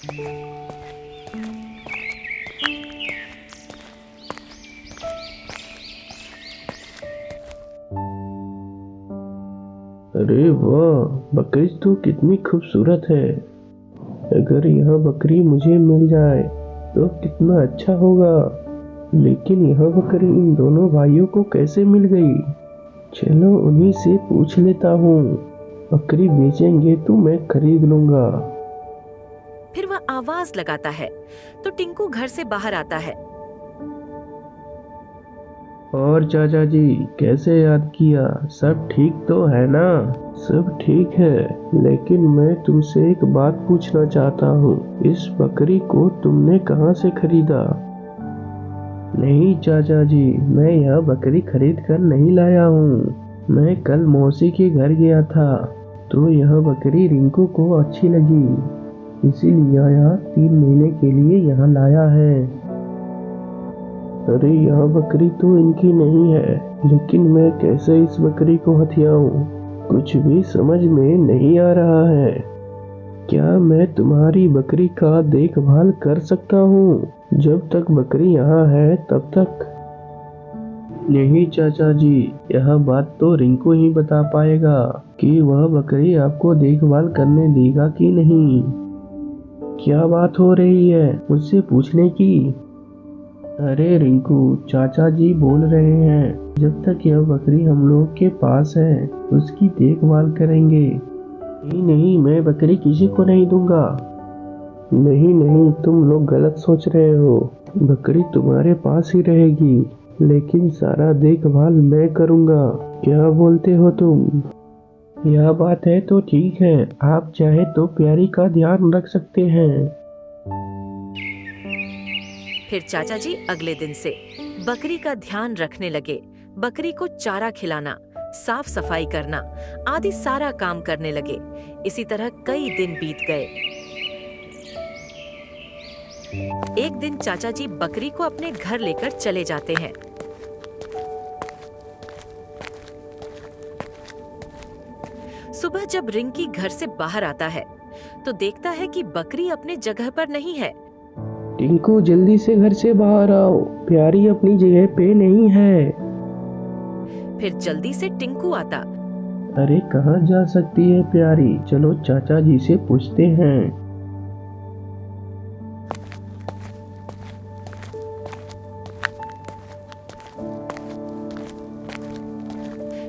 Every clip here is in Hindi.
अरे वाह, बकरी तो कितनी खूबसूरत है। अगर यह बकरी मुझे मिल जाए तो कितना अच्छा होगा। लेकिन यह बकरी इन दोनों भाइयों को कैसे मिल गई? चलो उन्हीं से पूछ लेता हूँ। बकरी बेचेंगे तो मैं खरीद लूंगा। फिर वह आवाज लगाता है तो टिंकू घर से बाहर आता है। और चाचा जी, कैसे याद किया? सब ठीक तो है ना? सब ठीक है, लेकिन मैं तुमसे एक बात पूछना चाहता हूँ। इस बकरी को तुमने कहाँ से खरीदा? नहीं चाचा जी, मैं यह बकरी खरीद कर नहीं लाया हूँ। मैं कल मौसी के घर गया था तो यह बकरी रिंकू को अच्छी लगी, इसीलिए यह 3 महीने के लिए यहाँ लाया है। अरे यह बकरी तो इनकी नहीं है, लेकिन मैं कैसे इस बकरी को हथियाऊं? कुछ भी समझ में नहीं आ रहा है। क्या मैं तुम्हारी बकरी का देखभाल कर सकता हूँ? जब तक बकरी यहाँ है तब तक। नहीं चाचा जी, यह बात तो रिंकू ही बता पाएगा कि वह बकरी आपको देखभाल करने देगा कि नहीं। क्या बात हो रही है मुझसे पूछने की? अरे रिंकू, चाचा जी बोल रहे हैं जब तक यह बकरी हम लोग के पास है उसकी देखभाल करेंगे। नहीं नहीं, मैं बकरी किसी को नहीं दूंगा। नहीं नहीं, तुम लोग गलत सोच रहे हो। बकरी तुम्हारे पास ही रहेगी, लेकिन सारा देखभाल मैं करूंगा। क्या बोलते हो तुम? यह बात है तो ठीक है, आप चाहे तो प्यारी का ध्यान रख सकते हैं। फिर चाचा जी अगले दिन से बकरी का ध्यान रखने लगे। बकरी को चारा खिलाना, साफ सफाई करना आदि सारा काम करने लगे। इसी तरह कई दिन बीत गए। एक दिन चाचा जी बकरी को अपने घर लेकर चले जाते हैं। सुबह जब रिंकी घर से बाहर आता है तो देखता है कि बकरी अपने जगह पर नहीं है। टिंकू, जल्दी से घर से बाहर आओ, प्यारी अपनी जगह पे नहीं है। फिर जल्दी से टिंकू आता। अरे कहाँ जा सकती है प्यारी? चलो चाचा जी से पूछते हैं।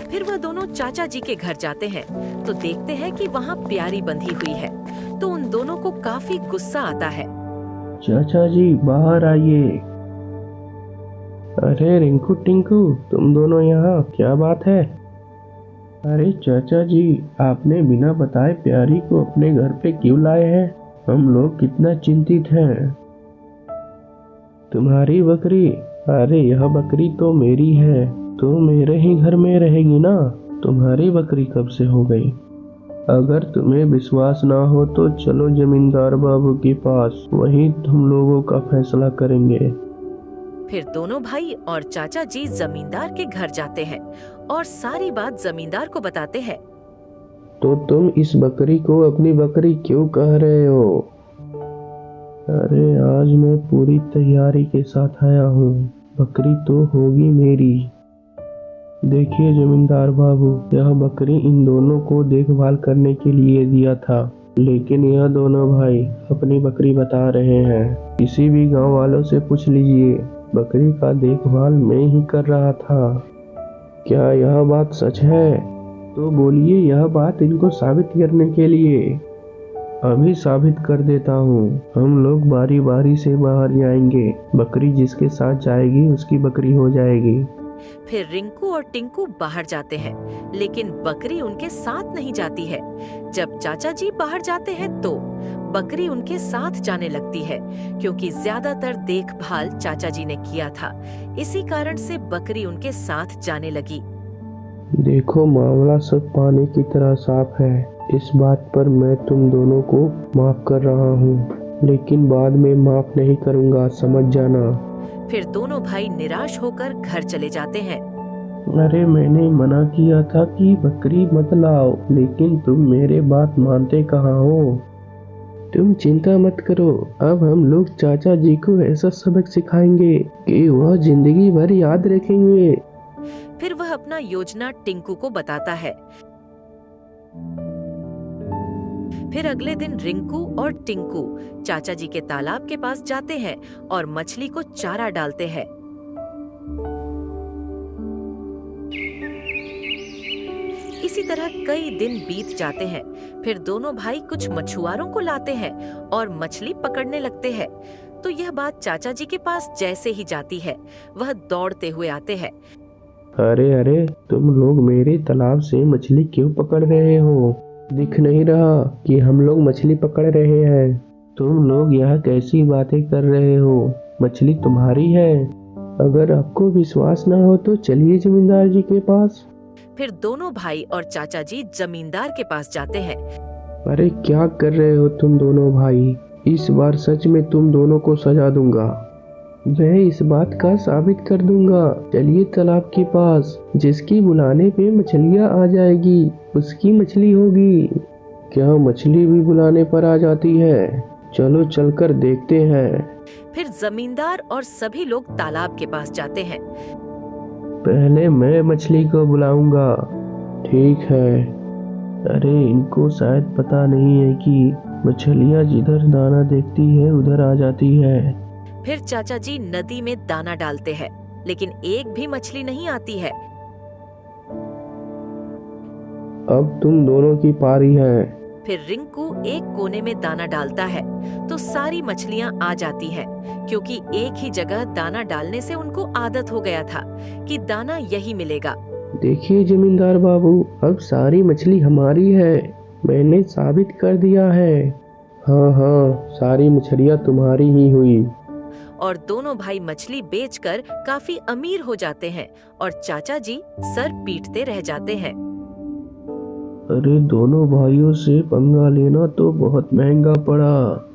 फिर वह दोनों चाचा जी के घर जाते हैं तो देखते हैं कि वहाँ प्यारी बंधी हुई है। तो उन दोनों को काफी गुस्सा आता है। चाचा जी बाहर आइए। अरे रिंकू टिंकू, तुम दोनों यहाँ, क्या बात है? अरे चाचा जी, आपने बिना बताए प्यारी को अपने घर पे क्यों लाए हैं? हम लोग कितना चिंतित हैं। तुम्हारी बकरी? अरे यह बकरी तो मेरी है, तो मेरे ही घर में रहेगी ना। तुम्हारी बकरी कब से हो गई? अगर तुम्हें विश्वास ना हो तो चलो जमींदार बाबू के पास, वहीं हम लोगों का फैसला करेंगे। फिर दोनों भाई और चाचा जी जमींदार के घर जाते हैं और सारी बात जमींदार को बताते हैं। तो तुम इस बकरी को अपनी बकरी क्यों कह रहे हो? अरे आज मैं पूरी तैयारी के साथ आया हूँ, बकरी तो होगी मेरी। देखिए जमींदार बाबू, यह बकरी इन दोनों को देखभाल करने के लिए दिया था, लेकिन यह दोनों भाई अपनी बकरी बता रहे हैं। किसी भी गांव वालों से पूछ लीजिए, बकरी का देखभाल मैं ही कर रहा था। क्या यह बात सच है? तो बोलिए यह बात इनको साबित करने के लिए। अभी साबित कर देता हूँ। हम लोग बारी बारी से बाहर जाएंगे, बकरी जिसके साथ जाएगी उसकी बकरी हो जाएगी। फिर रिंकू और टिंकू बाहर जाते हैं, लेकिन बकरी उनके साथ नहीं जाती है। जब चाचा जी बाहर जाते हैं तो बकरी उनके साथ जाने लगती है, क्योंकि ज्यादातर देखभाल चाचा जी ने किया था। इसी कारण से बकरी उनके साथ जाने लगी। देखो मामला सब पानी की तरह साफ है। इस बात पर मैं तुम दोनों को माफ कर रहा हूँ, लेकिन बाद में माफ नहीं करूँगा, समझ जाना। फिर दोनों भाई निराश होकर घर चले जाते हैं। अरे मैंने मना किया था कि बकरी मत लाओ, लेकिन तुम मेरे बात मानते कहाँ हो? तुम चिंता मत करो, अब हम लोग चाचा जी को ऐसा सबक सिखाएंगे कि वह जिंदगी भर याद रखेंगे। फिर वह अपना योजना टिंकू को बताता है। फिर अगले दिन रिंकू और टिंकू चाचा जी के तालाब के पास जाते हैं और मछली को चारा डालते हैं। इसी तरह कई दिन बीत जाते हैं। फिर दोनों भाई कुछ मछुआरों को लाते हैं और मछली पकड़ने लगते हैं। तो यह बात चाचा जी के पास जैसे ही जाती है, वह दौड़ते हुए आते हैं। अरे अरे, तुम लोग मेरे तालाब से मछली क्यों पकड़ रहे हो? दिख नहीं रहा कि हम लोग मछली पकड़ रहे हैं? तुम लोग यह कैसी बातें कर रहे हो? मछली तुम्हारी है। अगर आपको विश्वास ना हो तो चलिए जमींदार जी के पास। फिर दोनों भाई और चाचा जी जमींदार के पास जाते हैं। अरे क्या कर रहे हो तुम दोनों भाई? इस बार सच में तुम दोनों को सजा दूंगा। मैं इस बात का साबित कर दूंगा। चलिए तालाब के पास, जिसकी बुलाने पे मछलियाँ आ जाएगी उसकी मछली होगी। क्या मछली भी बुलाने पर आ जाती है? चलो चलकर देखते हैं। फिर जमींदार और सभी लोग तालाब के पास जाते हैं। पहले मैं मछली को बुलाऊंगा। ठीक है। अरे इनको शायद पता नहीं है कि मछलियाँ जिधर दाना देखती है उधर आ जाती है। फिर चाचा जी नदी में दाना डालते हैं, लेकिन एक भी मछली नहीं आती है। अब तुम दोनों की पारी है। फिर रिंकू एक कोने में दाना डालता है तो सारी मछलियाँ आ जाती हैं, क्योंकि एक ही जगह दाना डालने से उनको आदत हो गया था कि दाना यही मिलेगा। देखिए जमींदार बाबू, अब सारी मछली हमारी है। मैंने साबित कर दिया है। हाँ, सारी मछलियाँ तुम्हारी ही हुई। और दोनों भाई मछली बेचकर काफी अमीर हो जाते हैं और चाचा जी सर पीटते रह जाते हैं। अरे दोनों भाइयों से पंगा लेना तो बहुत महंगा पड़ा।